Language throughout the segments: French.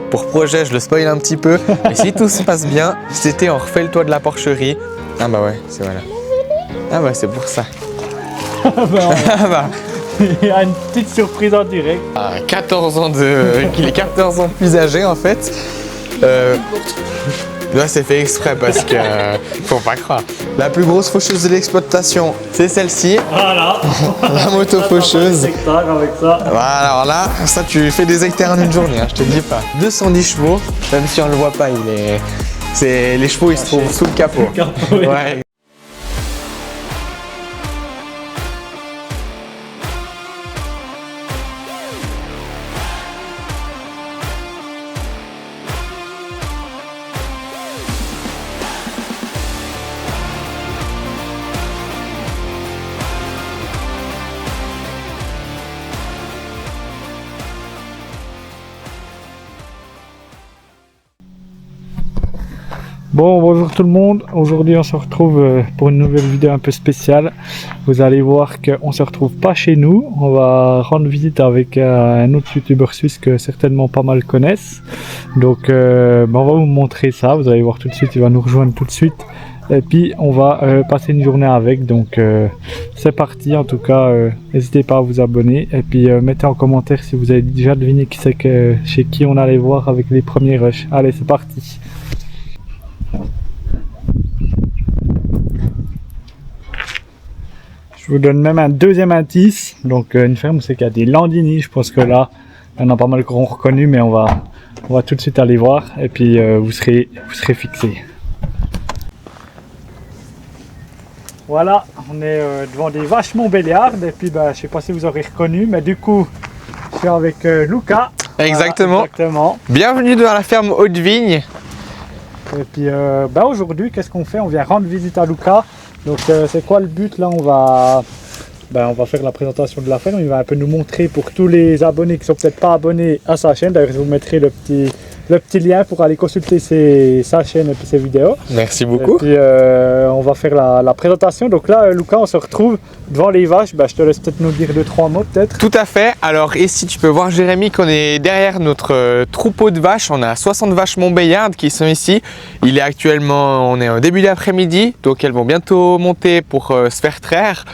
Pour projet, je le spoil un petit peu, mais si tout se passe bien, cet été on refait le toit de la porcherie. Ah bah ouais, c'est voilà. Ah bah c'est pour ça. Il y a une petite surprise en direct. 14 ans qu'il est 14 ans plus âgé en fait. Là c'est fait exprès parce que faut pas croire. La plus grosse faucheuse de l'exploitation, c'est celle-ci. Voilà. La moto faucheuse. Avec ça. Voilà, alors là, ça tu fais des hectares en une journée, hein, je te dis pas. 210 chevaux, même si on le voit pas, les chevaux ils se trouvent sous le capot. Oui. Ouais. Bon, bonjour tout le monde. Aujourd'hui, on se retrouve pour une nouvelle vidéo un peu spéciale. Vous allez voir qu'on se retrouve pas chez nous. On va rendre visite avec un autre youtubeur suisse que certainement pas mal connaissent. Donc, on va vous montrer ça. Vous allez voir tout de suite. Il va nous rejoindre tout de suite. Et puis, on va passer une journée avec. Donc, c'est parti. En tout cas, n'hésitez pas à vous abonner. Et puis, mettez en commentaire si vous avez déjà deviné qui c'est chez qui on allait voir avec les premiers rushs. Allez, c'est parti. Je vous donne même un deuxième indice, donc une ferme c'est qu'il y a des Landini, je pense que là, il y en a pas mal qui auront reconnu, mais on va tout de suite aller voir et puis vous serez fixés. Voilà, on est devant des vaches Montbéliardes et puis je sais pas si vous aurez reconnu, mais du coup, je suis avec Luca. Exactement. Voilà, exactement. Bienvenue dans la ferme Haute-Vigne. Et puis aujourd'hui, qu'est-ce qu'on fait? On vient rendre visite à Luca. Donc c'est quoi le but là? On va faire la présentation de la ferme. Il va un peu nous montrer pour tous les abonnés qui sont peut-être pas abonnés à sa chaîne. D'ailleurs je vous mettrai le petit lien pour aller consulter sa chaîne et puis ses vidéos. Merci beaucoup. Et puis on va faire la présentation. Donc là Luca, on se retrouve devant les vaches. Je te laisse peut-être nous dire 2-3 mots peut-être. Tout à fait. Alors ici tu peux voir Jérémy qu'on est derrière notre troupeau de vaches. On a 60 vaches Montbéliardes qui sont ici. On est au début d'après-midi, donc elles vont bientôt monter pour se faire traire.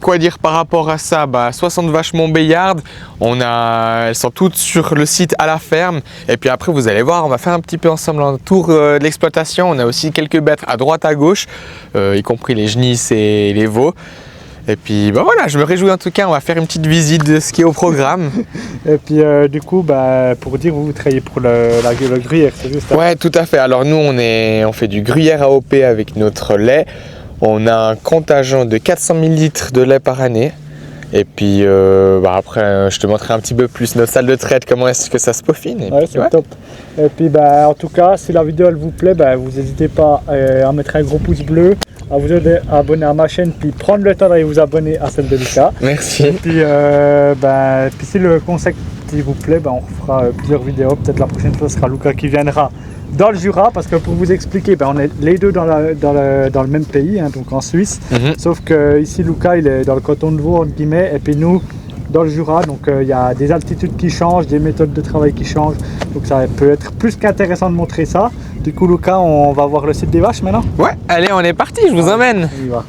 Quoi dire par rapport à ça? 60 vaches Montbéliardes, elles sont toutes sur le site à la ferme. Et puis après vous allez voir, on va faire un petit peu ensemble un tour de l'exploitation. On a aussi quelques bêtes à droite à gauche, y compris les genisses et les veaux. Et puis voilà, je me réjouis en tout cas, on va faire une petite visite de ce qui est au programme. Et puis du coup, pour dire, vous travaillez pour le gruyère, c'est juste ça? Ouais, tout à fait. Alors nous, on fait du gruyère AOP avec notre lait. On a un contingent de 400 000 litres de lait par année. Et puis après, je te montrerai un petit peu plus notre salle de traite, comment est-ce que ça se peaufine. Ouais, c'est top. Et puis en tout cas, si la vidéo elle vous plaît, vous n'hésitez pas à mettre un gros pouce bleu, à vous abonner à ma chaîne, puis prendre le temps d'aller vous abonner à celle de Luca. Merci. Et puis, puis si le concept il vous plaît, on fera plusieurs vidéos. Peut-être la prochaine fois ce sera Luca qui viendra dans le Jura, parce que pour vous expliquer, on est les deux dans le même pays, hein, donc en Suisse. Sauf que ici Luca il est dans le canton de Vaud entre guillemets, et puis nous dans le Jura, donc il y a des altitudes qui changent, des méthodes de travail qui changent, donc ça peut être plus qu'intéressant de montrer ça. Du coup Luca, on va voir le site des vaches maintenant. Ouais, allez, on est parti, je vous emmène. On y va.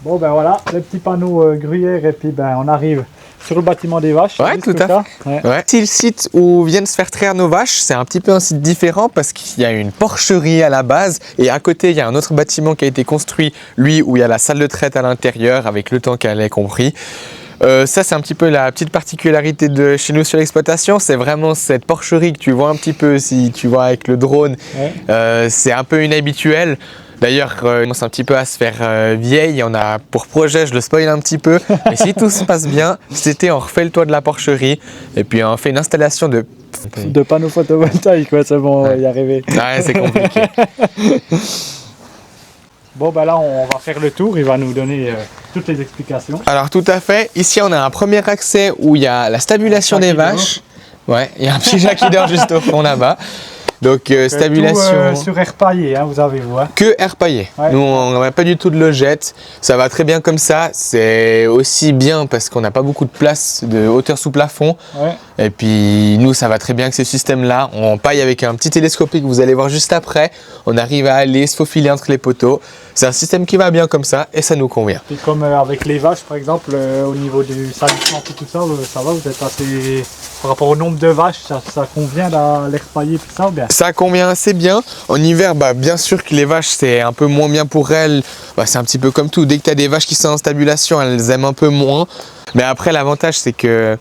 Bon voilà, le petit panneau gruyère, et puis on arrive sur le bâtiment des vaches. Ouais, tout à fait. Ouais. Ici, le site où viennent se faire traire nos vaches, c'est un petit peu un site différent parce qu'il y a une porcherie à la base et à côté, il y a un autre bâtiment qui a été construit, lui, où il y a la salle de traite à l'intérieur avec le temps qu'elle est compris. Ça, c'est un petit peu la petite particularité de chez nous sur l'exploitation. C'est vraiment cette porcherie que tu vois un petit peu si tu vois avec le drone. Ouais. C'est un peu inhabituel. D'ailleurs, on commence un petit peu à se faire vieille. On a pour projet, je le spoil un petit peu, mais si tout se passe bien, cet été on refait le toit de la porcherie et puis on fait une installation de panneaux photovoltaïques. Ouais, c'est bon, on va y arriver. Ouais, c'est compliqué. Bon, là, on va faire le tour. Il va nous donner toutes les explications. Alors, tout à fait. Ici, on a un premier accès où il y a la stabulation des vaches. Ouais, il y a un petit Jacques qui dort juste au fond là-bas. Donc stabulation. Tout, sur air paillé, hein, vous avez vu. Hein. Que air paillé. Ouais. Nous, on n'a pas du tout de logette. Ça va très bien comme ça. C'est aussi bien parce qu'on n'a pas beaucoup de place de hauteur sous plafond. Ouais. Et puis nous, ça va très bien avec ce système-là. On paille avec un petit télescopique que vous allez voir juste après. On arrive à aller se faufiler entre les poteaux. C'est un système qui va bien comme ça et ça nous convient. Et comme avec les vaches, par exemple, au niveau du salissement et tout ça, ça va, vous êtes assez... Par rapport au nombre de vaches, ça convient l'air paillé tout ça ou bien? Ça convient assez bien. En hiver, bien sûr que les vaches, c'est un peu moins bien pour elles. C'est un petit peu comme tout. Dès que tu as des vaches qui sont en stabulation, elles aiment un peu moins. Mais après, l'avantage, c'est que...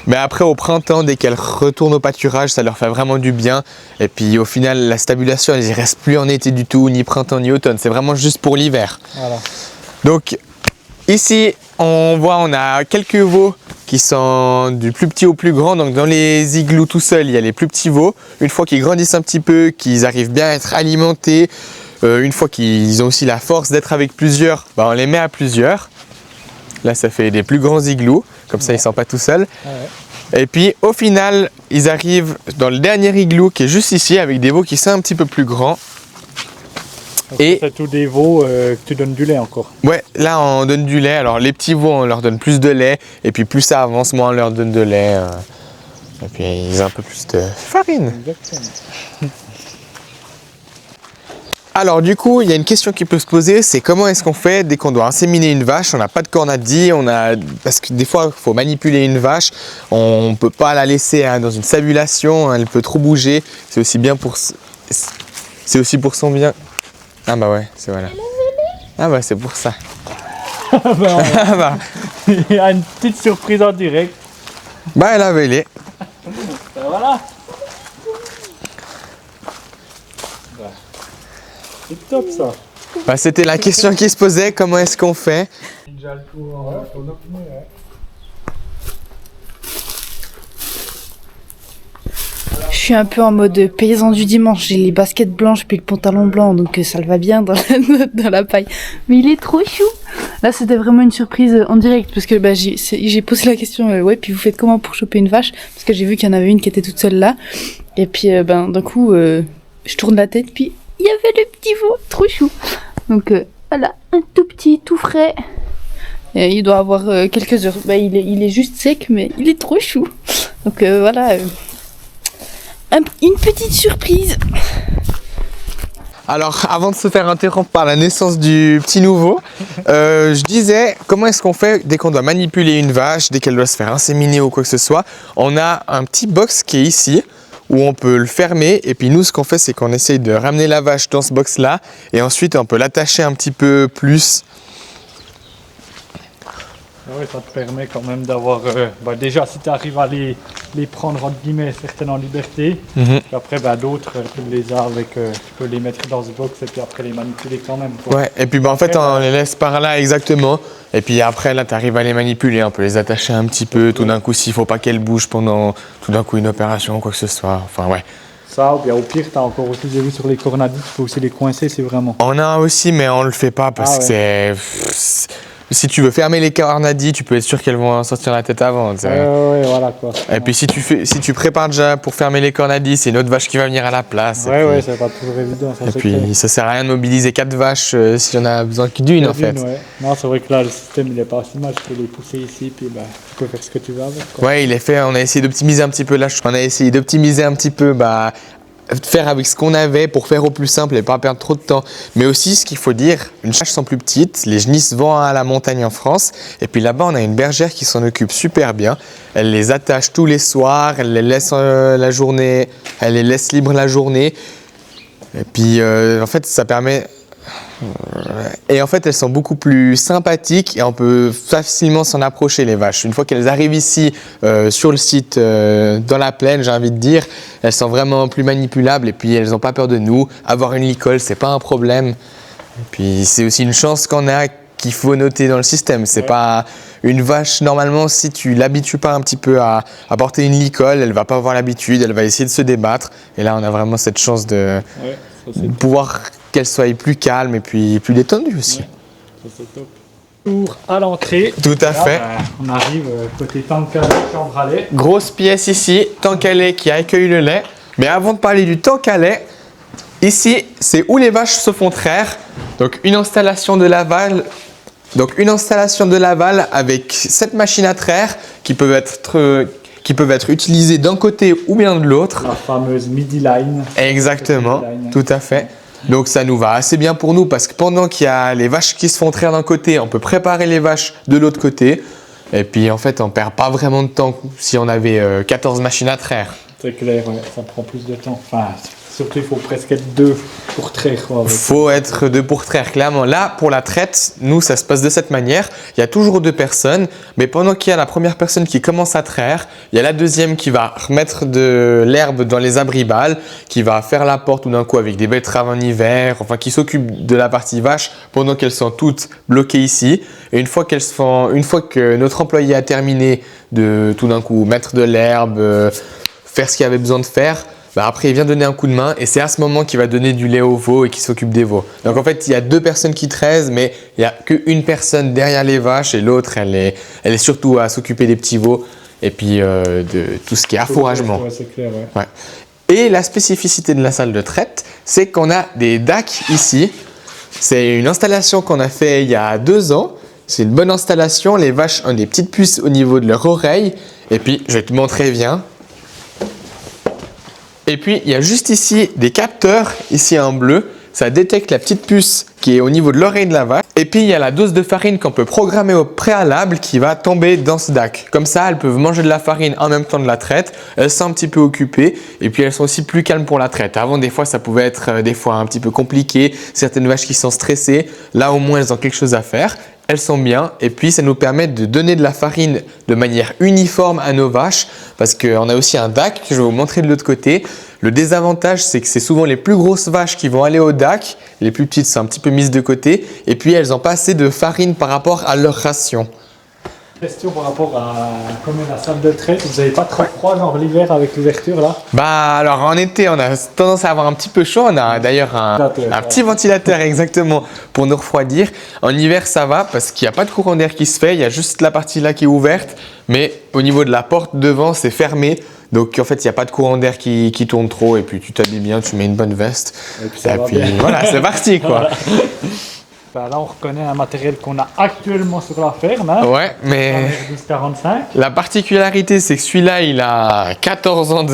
Mais après, au printemps, dès qu'elles retournent au pâturage, ça leur fait vraiment du bien. Et puis, au final, la stabulation, elle n'y reste plus en été du tout, ni printemps, ni automne. C'est vraiment juste pour l'hiver. Voilà. Donc, ici, on voit, on a quelques veaux qui sont du plus petit au plus grand. Donc, dans les igloos tout seuls, il y a les plus petits veaux. Une fois qu'ils grandissent un petit peu, qu'ils arrivent bien à être alimentés, une fois qu'ils ont aussi la force d'être avec plusieurs, on les met à plusieurs. Là, ça fait des plus grands igloos. Comme ça, ils ne sont pas tout seuls. Ouais. Et puis, au final, ils arrivent dans le dernier igloo qui est juste ici, avec des veaux qui sont un petit peu plus grands. Donc et c'est tous des veaux que tu donnes du lait encore. Ouais, là, on donne du lait. Alors, les petits veaux, on leur donne plus de lait. Et puis, plus ça avance, moins on leur donne de lait. Et puis, ils ont un peu plus de farine. Exactement. Alors du coup, il y a une question qui peut se poser, c'est comment est-ce qu'on fait dès qu'on doit inséminer une vache? On n'a pas de cornadie, parce que des fois, il faut manipuler une vache. On ne peut pas la laisser dans une stabulation, elle peut trop bouger. C'est aussi bien pour... C'est aussi pour son bien. Ah bah ouais, c'est voilà. Ah bah c'est pour ça. Il y a une petite surprise en direct. Elle a vélé. Voilà. C'est top ça. C'était la question qui se posait, comment est-ce qu'on fait? Je suis un peu en mode paysan du dimanche, j'ai les baskets blanches puis le pantalon blanc, donc ça le va bien dans la paille. Mais il est trop chou. Là c'était vraiment une surprise en direct, parce que j'ai posé la question, ouais, puis vous faites comment pour choper une vache? Parce que j'ai vu qu'il y en avait une qui était toute seule là. Et puis d'un coup, je tourne la tête, puis il y avait le petit veau, trop chou. Donc voilà, un tout petit, tout frais. Et il doit avoir quelques heures. Il est juste sec, mais il est trop chou. Donc voilà, une petite surprise. Alors, avant de se faire interrompre par la naissance du petit nouveau, je disais, comment est-ce qu'on fait dès qu'on doit manipuler une vache, dès qu'elle doit se faire inséminer ou quoi que ce soit? On a un petit box qui est ici, où on peut le fermer, et puis nous ce qu'on fait c'est qu'on essaye de ramener la vache dans ce box là et ensuite on peut l'attacher un petit peu plus. Oui, ça te permet quand même d'avoir déjà si tu arrives à les prendre entre guillemets certaines en liberté, puis après d'autres tu les as avec, tu peux les mettre dans ce box et puis après les manipuler quand même quoi. Ouais, et puis en fait on les laisse par là exactement. Et puis après, là, tu arrives à les manipuler, on peut les attacher un petit peu, tout d'un coup, s'il ne faut pas qu'elles bougent pendant tout d'un coup une opération ou quoi que ce soit. Enfin, ouais. Ça, ou bien au pire, tu as encore aussi, j'ai vu sur les cornadis, tu peux aussi les coincer, c'est vraiment. On a un aussi, mais on ne le fait pas parce que c'est... Si tu veux fermer les cornadis, tu peux être sûr qu'elles vont sortir la tête avant. Ouais, voilà quoi. Et puis si tu prépares déjà pour fermer les cornadis, c'est une autre vache qui va venir à la place. Ouais, c'est pas toujours évident. Ça, et puis clair. Ça sert à rien de mobiliser 4 vaches si on a besoin d'une en fait. Ouais. Non, c'est vrai que là le système il est pas si mal, tu peux les pousser ici, puis tu peux faire ce que tu veux avec. Quoi. Ouais, il est fait, on a essayé d'optimiser un petit peu là. On a essayé d'optimiser un petit peu faire avec ce qu'on avait pour faire au plus simple et pas perdre trop de temps. Mais aussi, ce qu'il faut dire, une vache sont plus petites, les genisses vont à la montagne en France, et puis là-bas, on a une bergère qui s'en occupe super bien. Elle les attache tous les soirs, elle les laisse la journée, elle les laisse libres la journée. Et puis, en fait, ça permet... Et en fait, elles sont beaucoup plus sympathiques et on peut facilement s'en approcher les vaches. Une fois qu'elles arrivent ici sur le site, dans la plaine, j'ai envie de dire, elles sont vraiment plus manipulables et puis elles n'ont pas peur de nous. Avoir une licole, c'est pas un problème. Et puis c'est aussi une chance qu'on a qu'il faut noter dans le système. C'est pas une vache, normalement, si tu l'habitues pas un petit peu à porter une licole, elle va pas avoir l'habitude, elle va essayer de se débattre. Et là, on a vraiment cette chance de pouvoir qu'elle soit plus calme et puis plus détendue aussi. Ouais, ça c'est top. Tour à l'entrée. Tout à fait. On arrive côté tank à lait, chambre à lait. Grosse pièce ici, tank à lait qui accueille le lait. Mais avant de parler du temps qu'elle est, ici, c'est où les vaches se font traire. Donc une installation de Laval. Donc une installation de Laval avec 7 machines à traire qui peuvent être utilisées d'un côté ou bien de l'autre. La fameuse midi line. Exactement, tout à fait. Donc ça nous va assez bien pour nous parce que pendant qu'il y a les vaches qui se font traire d'un côté, on peut préparer les vaches de l'autre côté. Et puis en fait, on perd pas vraiment de temps si on avait 14 machines à traire. C'est clair, ouais, ça prend plus de temps. Enfin, surtout, il faut presque être 2 pour traire. Il faut être 2 pour traire, clairement. Là, pour la traite, nous, ça se passe de cette manière. Il y a toujours 2 personnes, mais pendant qu'il y a la première personne qui commence à traire, il y a la deuxième qui va remettre de l'herbe dans les abribales, qui va faire la porte tout d'un coup avec des betteraves en hiver, enfin qui s'occupe de la partie vache pendant qu'elles sont toutes bloquées ici. Et une fois que notre employé a terminé de tout d'un coup mettre de l'herbe, faire ce qu'il avait besoin de faire, bah après il vient donner un coup de main et c'est à ce moment qu'il va donner du lait aux veaux et qu'il s'occupe des veaux. Donc en fait il y a 2 personnes qui traisent mais il n'y a qu'une personne derrière les vaches et l'autre elle est surtout à s'occuper des petits veaux et puis de tout ce qui est affouragement. Ouais, c'est clair, ouais. Ouais. Et la spécificité de la salle de traite, c'est qu'on a des DAC ici. C'est une installation qu'on a fait il y a 2 ans. C'est une bonne installation. Les vaches ont des petites puces au niveau de leur oreille. Et puis, je vais te montrer, viens. Et puis, il y a juste ici des capteurs, ici en bleu. Ça détecte la petite puce qui est au niveau de l'oreille de la vache. Et puis, il y a la dose de farine qu'on peut programmer au préalable qui va tomber dans ce DAC. Comme ça, elles peuvent manger de la farine en même temps de la traite. Elles sont un petit peu occupées et puis elles sont aussi plus calmes pour la traite. Avant, des fois, ça pouvait être des fois un petit peu compliqué. Certaines vaches qui sont stressées, là au moins, elles ont quelque chose à faire. Elles sont bien et puis ça nous permet de donner de la farine de manière uniforme à nos vaches parce qu'on a aussi un DAC que je vais vous montrer de l'autre côté. Le désavantage, c'est que c'est souvent les plus grosses vaches qui vont aller au DAC, les plus petites sont un petit peu mises de côté et puis elles n'ont pas assez de farine par rapport à leur ration. Question par rapport à comme la salle de traite, vous n'avez pas trop froid genre l'hiver avec l'ouverture là? Bah alors en été on a tendance à avoir un petit peu chaud, on a d'ailleurs un petit ventilateur exactement pour nous refroidir. En hiver ça va parce qu'il n'y a pas de courant d'air qui se fait, il y a juste la partie là qui est ouverte, mais au niveau de la porte devant c'est fermé. Donc en fait il n'y a pas de courant d'air qui tourne trop et puis tu t'habilles bien, tu mets une bonne veste et puis voilà c'est parti quoi. Ben là, on reconnaît un matériel qu'on a actuellement sur la ferme. Hein, ouais, mais 1245. La particularité, c'est que celui-là, il a 14 ans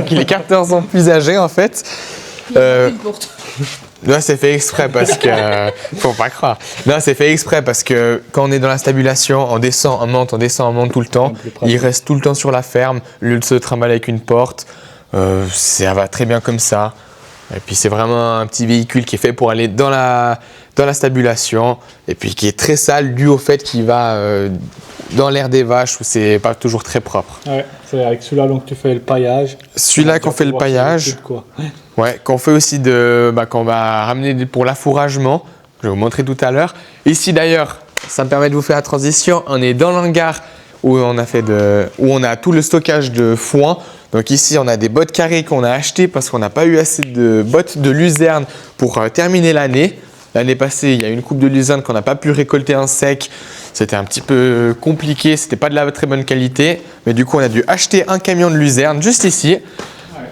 qu'il est 14 ans plus âgé en fait. Là, c'est fait exprès parce que faut pas croire. Non, c'est fait exprès parce que quand on est dans la stabulation, on descend, on monte tout le temps. Il reste tout le temps sur la ferme, au lieu de se trimballer avec une porte. Ça va très bien comme ça. Et puis c'est vraiment un petit véhicule qui est fait pour aller dans la stabulation et puis qui est très sale dû au fait qu'il va dans l'air des vaches où c'est pas toujours très propre. Ouais, c'est avec celui-là donc tu fais le paillage. Celui-là qu'on fait le paillage. Ouais, qu'on fait aussi qu'on va ramener pour l'affouragement. Je vais vous montrer tout à l'heure. Ici d'ailleurs, ça me permet de vous faire la transition. On est dans l'hangar où on a tout le stockage de foin. Donc ici, on a des bottes carrées qu'on a achetées parce qu'on n'a pas eu assez de bottes de luzerne pour terminer l'année. L'année passée, il y a une coupe de luzerne qu'on n'a pas pu récolter en sec. C'était un petit peu compliqué, c'était pas de la très bonne qualité. Mais du coup, on a dû acheter un camion de luzerne juste ici. Ouais.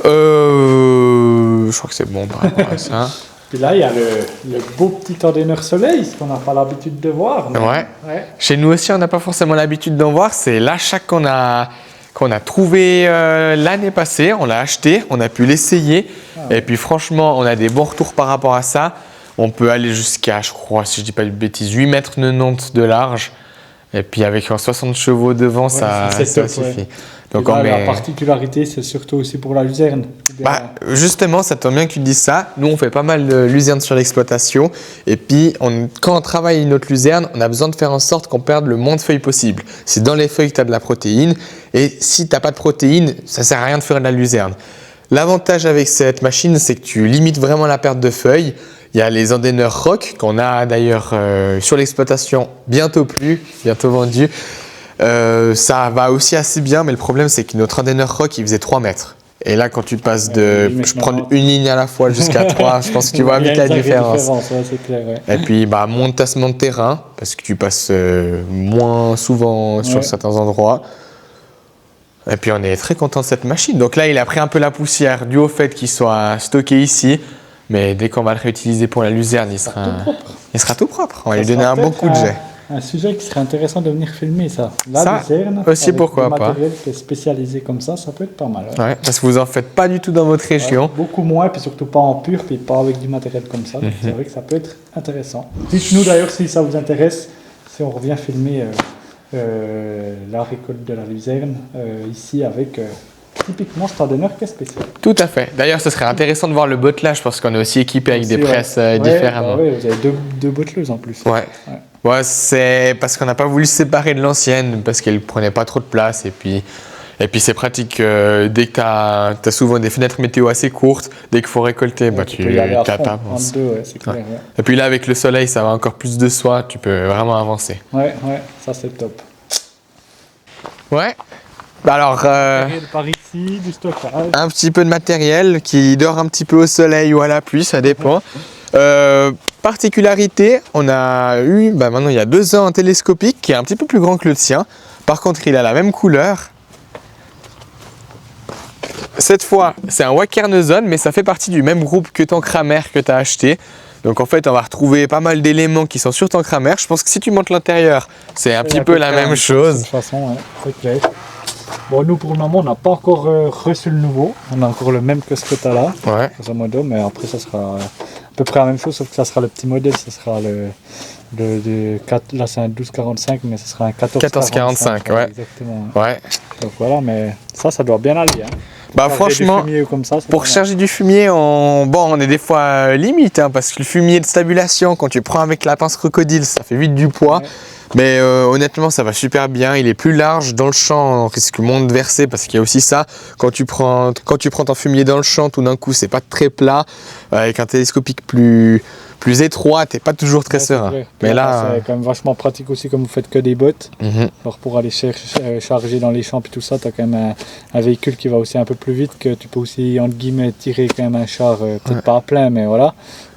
Je crois que c'est bon par rapport à ça. Et là, il y a le beau petit ordinateur soleil, ce qu'on n'a pas l'habitude de voir. Mais... Ouais. Chez nous aussi, on n'a pas forcément l'habitude d'en voir. C'est l'achat qu'on a trouvé l'année passée. On l'a acheté, on a pu l'essayer. Et puis franchement, on a des bons retours par rapport à ça. On peut aller jusqu'à, je crois, si je ne dis pas de bêtises, 8,90 mètres de large. Et puis avec 60 chevaux devant, ça suffit. Ouais. Donc la particularité, c'est surtout aussi pour la luzerne. Justement, ça tombe bien que tu dises ça. Nous, on fait pas mal de luzerne sur l'exploitation. Et puis, quand on travaille notre luzerne, on a besoin de faire en sorte qu'on perde le moins de feuilles possible. C'est dans les feuilles que tu as de la protéine. Et si tu n'as pas de protéine, ça ne sert à rien de faire de la luzerne. L'avantage avec cette machine, c'est que tu limites vraiment la perte de feuilles. Il y a les endaineurs Rock qu'on a d'ailleurs sur l'exploitation, bientôt vendu. Ça va aussi assez bien, mais le problème c'est que notre endaineur Rock il faisait 3 mètres. Et là, quand tu passes je prends une ligne à la fois jusqu'à 3, je pense que tu vois vite la différence. C'est clair, ouais. Et puis, moins de tassement de terrain, parce que tu passes moins souvent sur certains endroits. Et puis on est très content de cette machine. Donc là, il a pris un peu la poussière dû au fait qu'il soit stocké ici. Mais dès qu'on va le réutiliser pour la luzerne, il sera tout propre. On va lui donner un bon coup de jet. Un sujet qui serait intéressant de venir filmer ça. Ça, luzerne, aussi, avec pourquoi du pas. matériel qui est spécialisé comme ça peut être pas mal. Ouais. Ouais, parce que vous en faites pas du tout dans votre région. Ouais, beaucoup moins, puis surtout pas en pur, puis pas avec du matériel comme ça. Donc c'est vrai que ça peut être intéressant. Dites-nous d'ailleurs si ça vous intéresse, si on revient filmer la récolte de la luzerne ici avec typiquement Stadener qui est spécial. Tout à fait. D'ailleurs, ce serait intéressant de voir le bottelage parce qu'on est aussi équipé avec des presses différemment. Oui, vous avez deux botteleuses en plus. Ouais, c'est parce qu'on n'a pas voulu se séparer de l'ancienne parce qu'elle prenait pas trop de place et puis c'est pratique dès que tu as souvent des fenêtres météo assez courtes, dès qu'il faut récolter, tu tapes. Et puis là, avec le soleil, ça va encore plus de soi, tu peux vraiment avancer. Ouais, ça c'est top. Ouais. Alors, par ici, du stockage. Un petit peu de matériel qui dort un petit peu au soleil ou à la pluie, ça dépend. Particularité, on a eu, maintenant il y a 2 ans, un télescopique qui est un petit peu plus grand que le tien. Par contre, il a la même couleur. Cette fois, c'est un Wackernesson, mais ça fait partie du même groupe que ton Kramer que tu as acheté. Donc en fait, on va retrouver pas mal d'éléments qui sont sur ton Kramer. Je pense que si tu montes l'intérieur, c'est un petit peu la même chose. De toute façon, c'est clair. Bon, nous pour le moment, on n'a pas encore reçu le nouveau. On a encore le même que ce que tu as là, grosso modo, mais après ça sera à peu près la même chose, sauf que ça sera le petit modèle, ça sera le 4, là c'est un 1245, mais ce sera un 1445. Ouais. Exactement. Ouais. Donc voilà, mais ça doit bien aller. Hein. Franchement, comme ça, pour charger du fumier, on est des fois limite, parce que le fumier de stabulation, quand tu prends avec la pince crocodile, ça fait vite du poids. Ouais. Mais honnêtement, ça va super bien. Il est plus large dans le champ, on risque moins de verser parce qu'il y a aussi ça. Quand tu prends ton fumier dans le champ, tout d'un coup, c'est pas très plat. Avec un télescopique plus étroit, t'es pas toujours très serein. Mais là, c'est quand même vachement pratique aussi, comme vous faites que des bottes. Alors pour aller charger dans les champs et tout ça, t'as quand même un véhicule qui va aussi un peu plus vite, que tu peux aussi entre guillemets tirer quand même un char, peut-être pas à plein, mais voilà.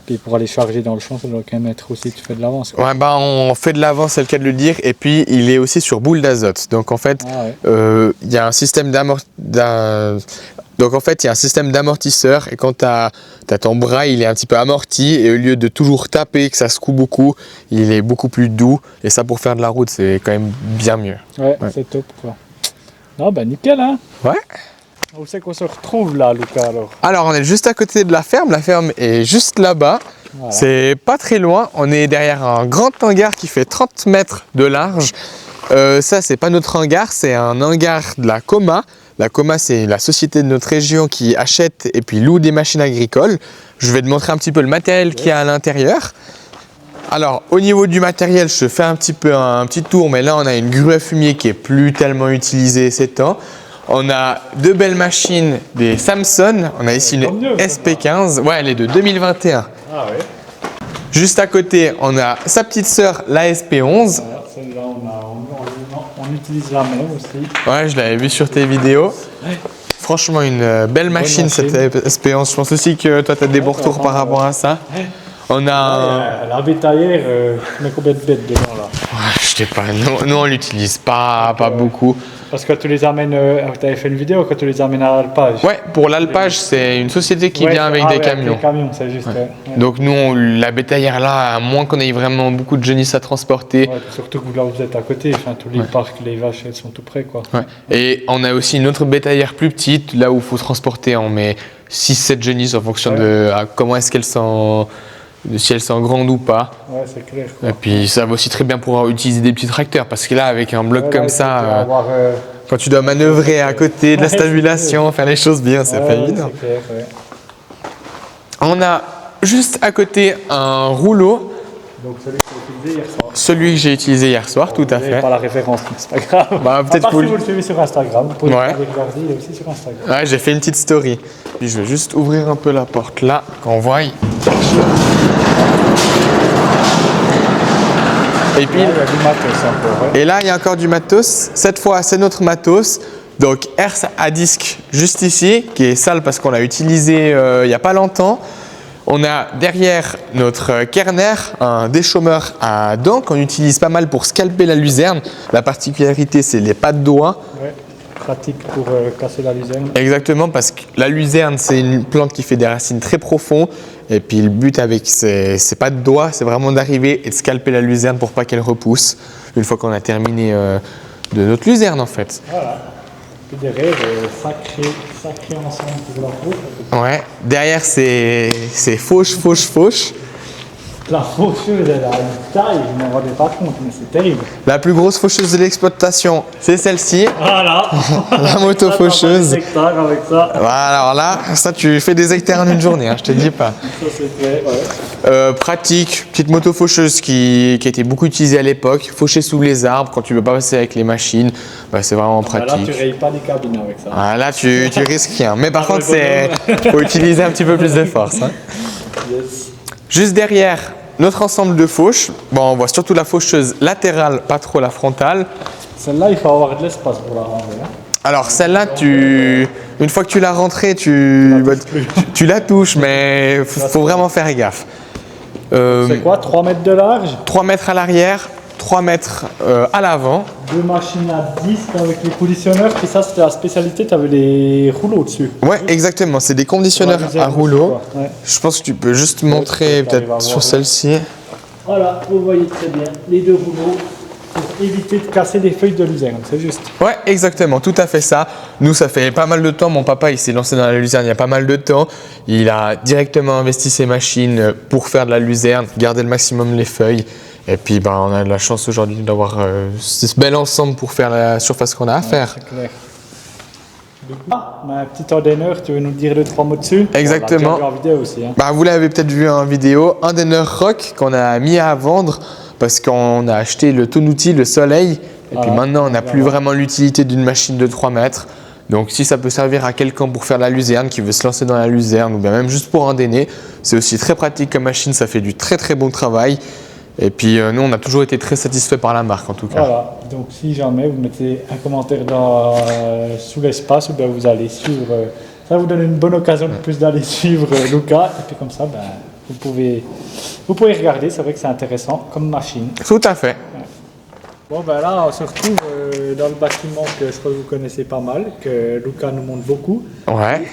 Puis pour aller charger dans le champ, ça doit quand même être aussi, tu fais de l'avance. Ouais, on fait de l'avance, c'est le cas de le dire. Et puis, il est aussi sur boule d'azote. Donc, en fait, il y a un système d'amortisseur. Et quand tu as ton bras, il est un petit peu amorti. Et au lieu de toujours taper, que ça secoue beaucoup, il est beaucoup plus doux. Et ça, pour faire de la route, c'est quand même bien mieux. Ouais. C'est top, quoi. Non, nickel, hein. Ouais. Où c'est qu'on se retrouve là, Lucas, alors? Alors, on est juste à côté de la ferme. La ferme est juste là-bas. Voilà. C'est pas très loin. On est derrière un grand hangar qui fait 30 mètres de large. Ça, c'est pas notre hangar, c'est un hangar de la Coma. La Coma, c'est la société de notre région qui achète et puis loue des machines agricoles. Je vais te montrer un petit peu le matériel qu'il y a à l'intérieur. Alors, au niveau du matériel, je fais un petit tour, mais là, on a une grue à fumier qui est plus tellement utilisée ces temps. On a 2 belles machines, des Samson. On a ici une SP15. Ouais, elle est de 2021. Ah ouais. Juste à côté, on a sa petite sœur, la SP11. Voilà, celle-là, on utilise la même aussi. Ouais, je l'avais vu sur tes vidéos. Ouais. Franchement, une belle machine, cette SP11. Je pense aussi que toi, tu as des bons retours par rapport à ça. Ouais. On a la bétaillère, tu mets combien de bêtes dedans là? Ouais, je sais pas, nous on l'utilise pas beaucoup. Parce que tu les amènes, tu avais fait une vidéo quand tu les amènes à l'alpage. Ouais, pour l'alpage, c'est une société qui vient avec des camions. Avec des camions, c'est juste. Ouais. Donc nous, la bétaillère là, à moins qu'on ait vraiment beaucoup de génisses à transporter. Ouais, surtout que là vous êtes à côté, tous les parcs, les vaches, elles sont tout près, quoi. Ouais. Et on a aussi une autre bétaillère plus petite, là où il faut transporter, on met 6-7 génisses en fonction de comment est-ce qu'elles sont... si elles sont grandes ou pas. Ouais, c'est clair. Quoi. Et puis ça va aussi très bien pour utiliser des petits tracteurs parce que là, avec un bloc comme ça, quand tu dois manœuvrer à côté de la stabulation, faire les choses bien, c'est pas évident. C'est clair, ouais. On a juste à côté un rouleau. Donc celui que tu as utilisé hier soir. Celui que j'ai utilisé hier soir, tout à fait. Vous n'avez pas la référence, mais c'est pas grave. Peut-être si vous le suivez sur Instagram, vous pouvez le regarder, il est aussi sur Instagram. Ouais, j'ai fait une petite story. Puis je vais juste ouvrir un peu la porte là, qu'on voit. Et puis, là, il y a du matos encore. Et là, il y a encore du matos. Cette fois, c'est notre matos. Donc, herse à disque juste ici, qui est sale parce qu'on l'a utilisé il n'y a pas longtemps. On a derrière notre Kerner, un déchômeur à dents qu'on utilise pas mal pour scalper la luzerne. La particularité, c'est les pas de doigts. Ouais. pratique pour casser la luzerne. Exactement, parce que la luzerne, c'est une plante qui fait des racines très profondes. Et puis le but avec ses pas de doigts, c'est vraiment d'arriver et de scalper la luzerne pour pas qu'elle repousse. Une fois qu'on a terminé de notre luzerne en fait. Voilà. Puis derrière, sacré ensemble pour la peau. Ouais. Derrière, c'est fauche. La faucheuse, elle a une taille, je ne m'en rendais pas compte, mais c'est terrible. La plus grosse faucheuse de l'exploitation, c'est celle-ci. Voilà. La moto faucheuse. Avec ça. Voilà, alors là, ça tu fais des hectares en une journée, hein, je te dis pas. Ça c'est vrai, ouais. Pratique, petite moto faucheuse qui a été beaucoup utilisée à l'époque, faucher sous les arbres quand tu ne veux pas passer avec les machines, bah, c'est vraiment pratique. Là tu rayes pas des cabines avec ça. Ah, là tu risques rien, mais par contre faut utiliser un petit peu plus de force. Hein. Yes. Juste derrière notre ensemble de fauches, bon, on voit surtout la faucheuse latérale, pas trop la frontale. Celle-là, il faut avoir de l'espace pour la ranger. Hein. Alors celle-là, une fois que tu l'as rentrée, tu la touches, mais faut vraiment faire gaffe. C'est quoi, 3 mètres de large? 3 mètres à l'arrière, 3 mètres à l'avant. 2 machines à disque avec les conditionneurs, puis ça c'était la spécialité, tu avais les rouleaux dessus. Ouais, exactement, c'est des conditionneurs à rouleau. Ouais. Je pense que tu peux juste montrer peut-être sur celle-ci. Voilà, vous voyez très bien, les 2 rouleaux pour éviter de casser les feuilles de luzerne, c'est juste. Ouais, exactement, tout à fait ça. Nous, ça fait pas mal de temps, mon papa il s'est lancé dans la luzerne il y a pas mal de temps. Il a directement investi ses machines pour faire de la luzerne, garder le maximum les feuilles. Et puis bah, on a de la chance aujourd'hui d'avoir ce bel ensemble pour faire la surface qu'on a à faire. C'est clair. Un petit ordeneur, tu veux nous dire 2-3 mots dessus? Exactement. On l'a déjà vu en vidéo aussi. Hein. Bah, vous l'avez peut-être vu en vidéo, un Denner Rock qu'on a mis à vendre parce qu'on a acheté le Tonouti, le Soleil. Et puis maintenant, on n'a plus vraiment l'utilité d'une machine de 3 mètres. Donc si ça peut servir à quelqu'un pour faire la luzerne, qui veut se lancer dans la luzerne ou bien même juste pour endainer, c'est aussi très pratique comme machine, ça fait du très bon travail. Et puis nous, on a toujours été très satisfaits par la marque en tout cas. Voilà, donc si jamais vous mettez un commentaire sous l'espace, ben, vous allez suivre, ça vous donne une bonne occasion de plus d'aller suivre Luca. Et puis comme ça, ben, vous pouvez regarder, c'est vrai que c'est intéressant comme machine. Tout à fait. Bon ben là, on se retrouve dans le bâtiment que je crois que vous connaissez pas mal, que Luca nous montre beaucoup. Ouais.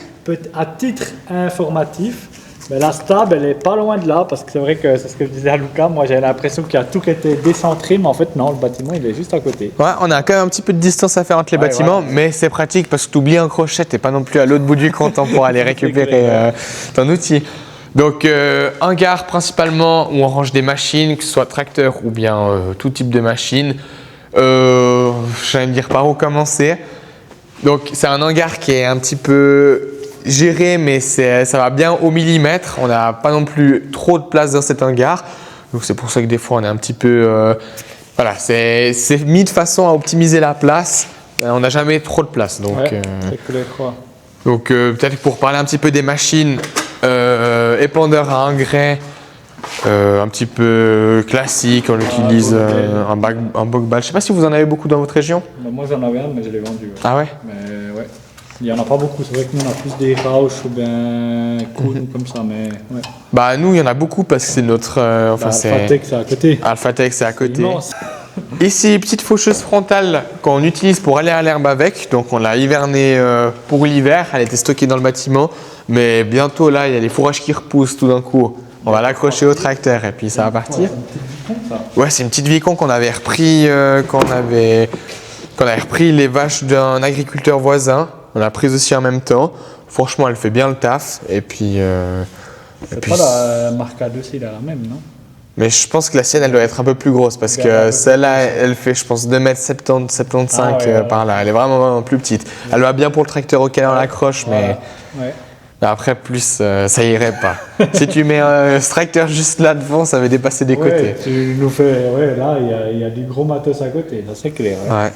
À titre informatif, mais la stable, elle est pas loin de là, parce que c'est vrai que c'est ce que je disais à Luca, moi j'avais l'impression qu'il y a tout qui était décentré, mais en fait non, le bâtiment il est juste à côté. Ouais, on a quand même un petit peu de distance à faire entre les bâtiments, mais c'est pratique parce que tu oublies un crochet, t'es pas non plus à l'autre bout du compte pour aller récupérer ton outil. Donc hangar principalement où on range des machines, que ce soit tracteur ou bien tout type de machine. J'allais me dire par où commencer. Donc c'est un hangar qui est un petit peu géré, mais ça va bien au millimètre. On n'a pas non plus trop de place dans cet hangar. Donc c'est pour ça que des fois on est un petit peu… voilà, c'est mis de façon à optimiser la place. On n'a jamais trop de place. Donc, c'est clair, quoi. Donc peut-être pour parler un petit peu des machines, épandeur à engrais, un petit peu classique, on utilise un bogbal. Je ne sais pas si vous en avez beaucoup dans votre région. Moi j'en avais un, mais je l'ai vendu. Ouais. Ah ouais? Mais ouais, il n'y en a pas beaucoup, c'est vrai que nous on a plus des Rausch ou bien Kuhn comme ça, mais ouais. Bah nous il y en a beaucoup parce que c'est notre… Alphatec c'est à côté. Alphatec c'est à côté. Immense. Ici, petite faucheuse frontale qu'on utilise pour aller à l'herbe avec. Donc on l'a hivernée pour l'hiver, elle était stockée dans le bâtiment. Mais bientôt là, il y a les fourrages qui repoussent tout d'un coup. On va l'accrocher au tracteur et puis ça va partir. Ouais, c'est une petite Vicon qu'on avait repris quand on avait repris les vaches d'un agriculteur voisin. On l'a prise aussi en même temps. Franchement, elle fait bien le taf. Et puis… c'est pas la marque A2, c'est la même, non? Mais je pense que la sienne, elle doit être un peu plus grosse parce que celle-là, elle fait, je pense, 2,70 m, 75 par là. Elle est vraiment plus petite. Elle va bien pour le tracteur auquel on l'accroche, mais après, plus, ça irait pas. Si tu mets un tracteur juste là devant, ça va dépasser des côtés. Tu nous fais, là, il y a du gros matos à côté, ça c'est clair. Ouais.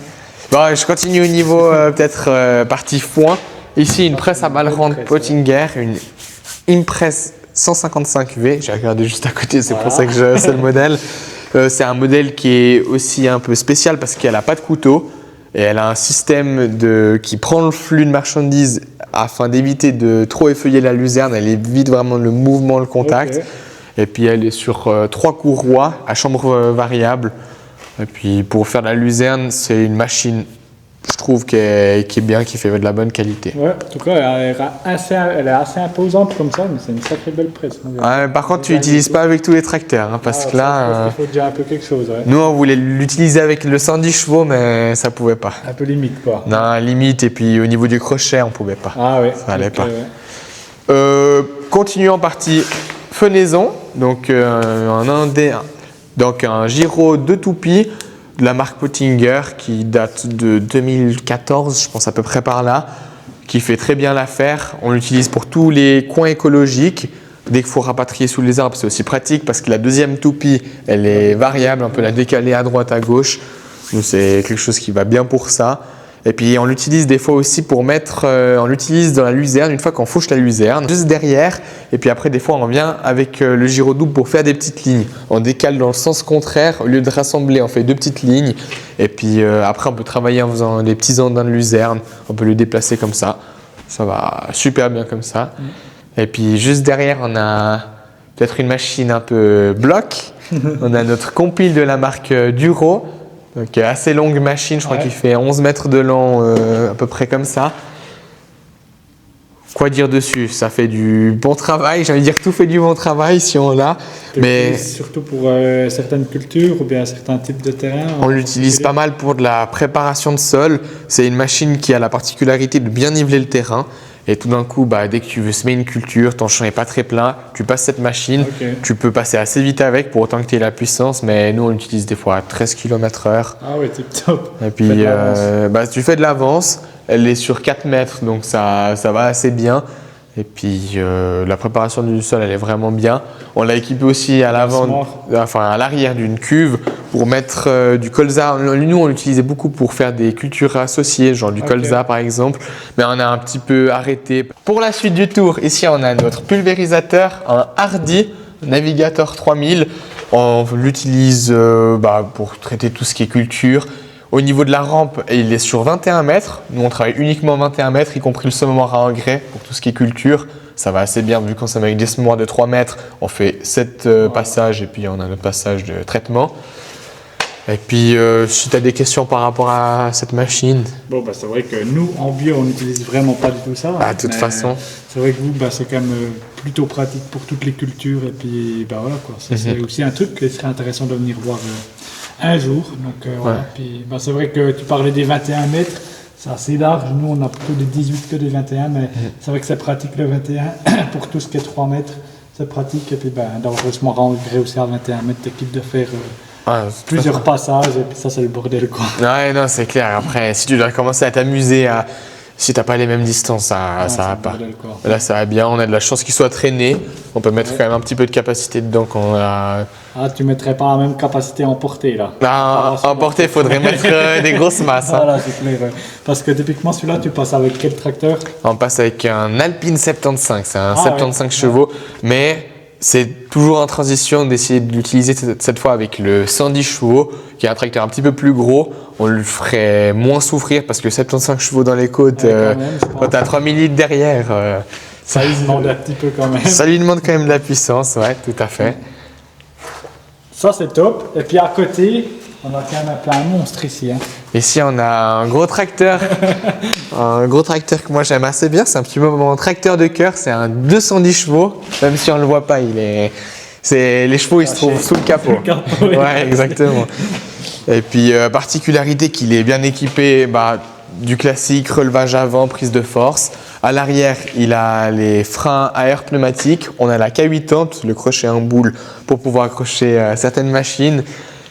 Bon, je continue au niveau peut-être partie foin. Ici, une presse à balle ronde Pottinger, une Impress 155V, j'ai regardé juste à côté, c'est pour ça que c'est le modèle. C'est un modèle qui est aussi un peu spécial parce qu'elle n'a pas de couteau et elle a un système qui prend le flux de marchandises afin d'éviter de trop effeuiller la luzerne. Elle évite vraiment le mouvement, le contact. Et puis elle est sur 3 courroies à chambre variable. Et puis pour faire la luzerne, c'est une machine je trouve qui est bien, qui fait de la bonne qualité. Ouais, en tout cas, elle est assez imposante comme ça, mais c'est une sacrée belle presse. Par contre, tu l'utilises pas avec tous les tracteurs, hein, parce que là, il faut déjà un peu quelque chose. Ouais. nous on voulait l'utiliser avec le 110 chevaux, mais ça pouvait pas. Un peu limite, quoi. Non, limite, et puis au niveau du crochet, on pouvait pas. Ah ouais. Ça allait pas. Ouais. Continuons partie fenaison, donc un gyro de toupie de la marque Pottinger qui date de 2014, je pense à peu près par là, qui fait très bien l'affaire. On l'utilise pour tous les coins écologiques. Dès qu'il faut rapatrier sous les arbres, c'est aussi pratique parce que la deuxième toupie, elle est variable, on peut la décaler à droite, à gauche. Donc c'est quelque chose qui va bien pour ça. Et puis on l'utilise des fois aussi pour mettre, on l'utilise dans la luzerne une fois qu'on fauche la luzerne, juste derrière. Et puis après des fois on vient avec le gyro double pour faire des petites lignes. On décale dans le sens contraire, au lieu de rassembler on fait 2 petites lignes. Et puis après on peut travailler en faisant des petits andins de luzerne, on peut le déplacer comme ça. Ça va super bien comme ça. Et puis juste derrière on a peut-être une machine un peu bloc. On a notre compile de la marque Duro. Donc assez longue machine, je crois qu'il fait 11 mètres de long, à peu près comme ça. Quoi dire dessus? Ça fait du bon travail, j'ai envie de dire que tout fait du bon travail si on l'a. Mais surtout pour certaines cultures ou bien certains types de terrains. On l'utilise pas mal pour de la préparation de sol. C'est une machine qui a la particularité de bien niveler le terrain. Et tout d'un coup, dès que tu veux semer une culture, ton champ n'est pas très plein, tu passes cette machine, tu peux passer assez vite avec pour autant que tu aies la puissance, mais nous on l'utilise des fois à 13 km/h. Ah ouais, c'est top. Et puis tu fais de l'avance, elle est sur 4 mètres, donc ça va assez bien. Et puis la préparation du sol, elle est vraiment bien. On l'a équipé aussi à l'avant, à l'arrière d'une cuve pour mettre du colza. Nous, on l'utilisait beaucoup pour faire des cultures associées, genre du colza par exemple. Mais on a un petit peu arrêté. Pour la suite du tour, ici on a notre pulvérisateur, un Hardy Navigator 3000. On l'utilise pour traiter tout ce qui est culture. Au niveau de la rampe, il est sur 21 mètres. Nous, on travaille uniquement 21 mètres, y compris le semoir à engrais pour tout ce qui est culture. Ça va assez bien vu qu'on s'améliore avec des semoirs de 3 mètres. On fait 7 passages et puis on a notre passage de traitement. Et puis, si tu as des questions par rapport à cette machine. Bon, c'est vrai que nous, en bio, on n'utilise vraiment pas du tout ça. De toute façon. C'est vrai que vous, c'est quand même plutôt pratique pour toutes les cultures. Et puis, voilà quoi. C'est aussi un truc qui serait intéressant de venir voir un jour. Donc, voilà. Puis, c'est vrai que tu parlais des 21 mètres. C'est assez large. Nous, on a plutôt des 18 que des 21. Mais c'est vrai que c'est pratique le 21 pour tout ce qui est 3 mètres. C'est pratique. Et puis, d'avoir le semoir à engrais aussi à 21 mètres, t'équipe de faire. Plusieurs passages et puis ça c'est le bordel quoi. Ouais non c'est clair, après si tu dois commencer à t'amuser si t'as pas les mêmes distances ça va pas. Bordel, là ça va bien, on a de la chance qu'il soit traîné, on peut mettre quand même un petit peu de capacité dedans quand on a... Ah tu mettrais pas la même capacité en portée là? En portée il faudrait mettre des grosses masses. Voilà c'est clair, parce que typiquement celui-là tu passes avec quel tracteur? On passe avec un Alpine 75, c'est un 75 chevaux mais... C'est toujours en transition d'essayer de l'utiliser cette fois avec le 110 chevaux, qui est un tracteur un petit peu plus gros. On le ferait moins souffrir parce que 75 chevaux dans les côtes, quand tu as 3000 litres derrière, ça lui demande un petit peu quand même. Ça lui demande quand même de la puissance, ouais, tout à fait. Ça c'est top. Et puis à côté, on a quand même un monstre ici. Ici, on a un gros tracteur, que moi j'aime assez bien. C'est un petit peu mon tracteur de cœur. C'est un 210 chevaux, même si on ne le voit pas. Les chevaux, ils se trouvent sous le capot. Ouais, exactement. Et puis, particularité qu'il est bien équipé du classique, relevage avant, prise de force. À l'arrière, il a les freins à air pneumatique. On a la K80, le crochet en boule pour pouvoir accrocher certaines machines.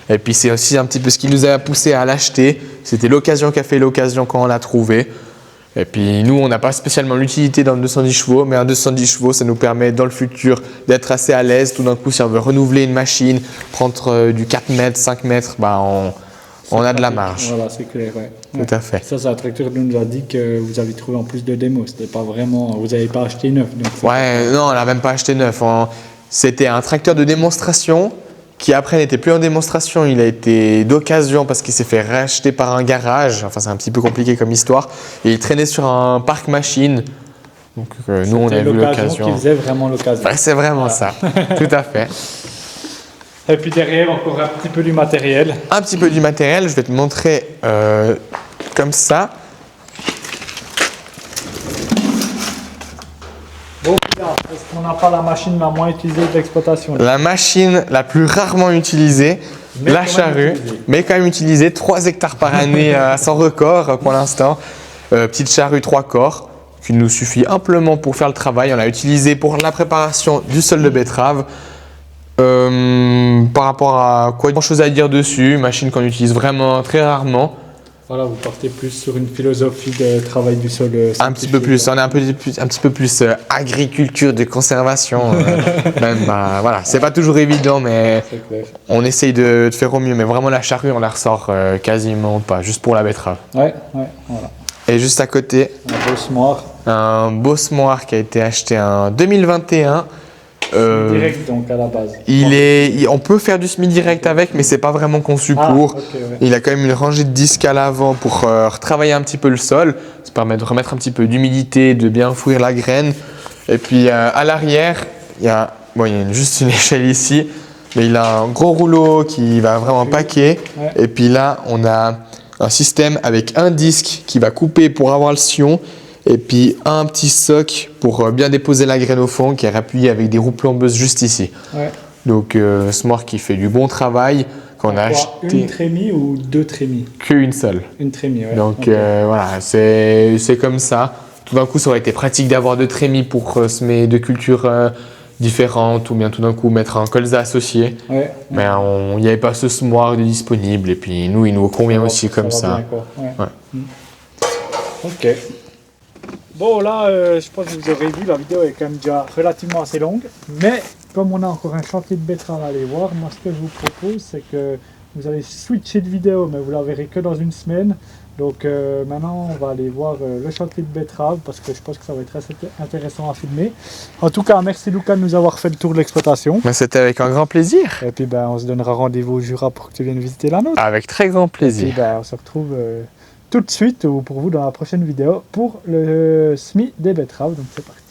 Et puis c'est aussi un petit peu ce qui nous a poussé à l'acheter. C'était l'occasion qui a fait l'occasion quand on l'a trouvé. Et puis nous, on n'a pas spécialement l'utilité dans le 210 chevaux, mais un 210 chevaux, ça nous permet dans le futur d'être assez à l'aise. Tout d'un coup, si on veut renouveler une machine, prendre du 4 mètres, 5 mètres, on a de la marge. Voilà, c'est clair, ouais. Tout à fait. Ça, c'est un tracteur dont nous a dit que vous avez trouvé en plus de démos. C'était pas vraiment, vous n'avez pas acheté neuf. Donc non, on l'a même pas acheté neuf. C'était un tracteur de démonstration qui après n'était plus en démonstration, il a été d'occasion parce qu'il s'est fait racheter par un garage, enfin c'est un petit peu compliqué comme histoire, et il traînait sur un parc machine, donc nous on a vu l'occasion. Qui faisait vraiment l'occasion. Ouais, c'est vraiment ça, tout à fait. Et puis derrière encore un petit peu du matériel. Un petit peu du matériel, je vais te montrer comme ça. Bon, est-ce qu'on n'a pas la machine la moins utilisée de l'exploitation? La machine la plus rarement utilisée, Mais la quand même charrue, utilisée. mais quand même utilisée, 3 hectares par année à son record pour l'instant. Petite charrue 3 corps qui nous suffit amplement pour faire le travail. On l'a utilisée pour la préparation du sol de betterave. Par rapport à quoi, grand chose à dire dessus, machine qu'on utilise vraiment très rarement. Voilà, vous partez plus sur une philosophie de travail du sol. Un petit peu plus, on est un petit peu plus agriculture de conservation. Même, bah, voilà, c'est pas toujours évident, mais C'est clair. on essaye de faire au mieux. Mais vraiment, la charrue, on la ressort quasiment pas, juste pour la betterave. Ouais, voilà. Et juste à côté, Un beau semoir. un beau semoir qui a été acheté en 2021. Direct donc à la base. On peut faire du semi-direct avec, mais c'est pas vraiment conçu pour. Ok, ouais. Il a quand même une rangée de disques à l'avant pour retravailler un petit peu le sol. Ça permet de remettre un petit peu d'humidité, de bien fouir la graine. Et puis à l'arrière, il y a juste une échelle ici, mais il a un gros rouleau qui va vraiment paquer. Ouais. Et puis là, on a un système avec un disque qui va couper pour avoir le sillon. Et puis un petit soc pour bien déposer la graine au fond qui est appuyé avec des roues plombeuses juste ici. Ouais. Donc Smart qui fait du bon travail, qu'on a Quoi, acheté une trémie ou deux trémies? qu'une seule. Une trémie, ouais. Donc Ok. voilà, c'est comme ça. Tout d'un coup, ça aurait été pratique d'avoir deux trémies pour semer deux cultures différentes ou bien tout d'un coup mettre un colza associé. Ouais. Mais il n'y avait pas ce semoir de disponible et puis nous, il nous convient aussi comme va ça. bien, quoi. Ouais. Ouais. Ok. Bon, là, je pense que vous aurez vu, la vidéo est quand même déjà relativement assez longue. Mais comme on a encore un chantier de betterave à aller voir, moi, ce que je vous propose, c'est que vous allez switcher de vidéo, mais vous la verrez que dans une semaine. Donc maintenant, on va aller voir le chantier de betterave parce que je pense que ça va être assez intéressant à filmer. En tout cas, merci Lucas de nous avoir fait le tour de l'exploitation. Mais c'était avec un grand plaisir. Et puis, on se donnera rendez-vous au Jura pour que tu viennes visiter la nôtre. Avec très grand Et plaisir. puis, on se retrouve tout de suite ou pour vous dans la prochaine vidéo pour le semis des betteraves. Donc c'est parti.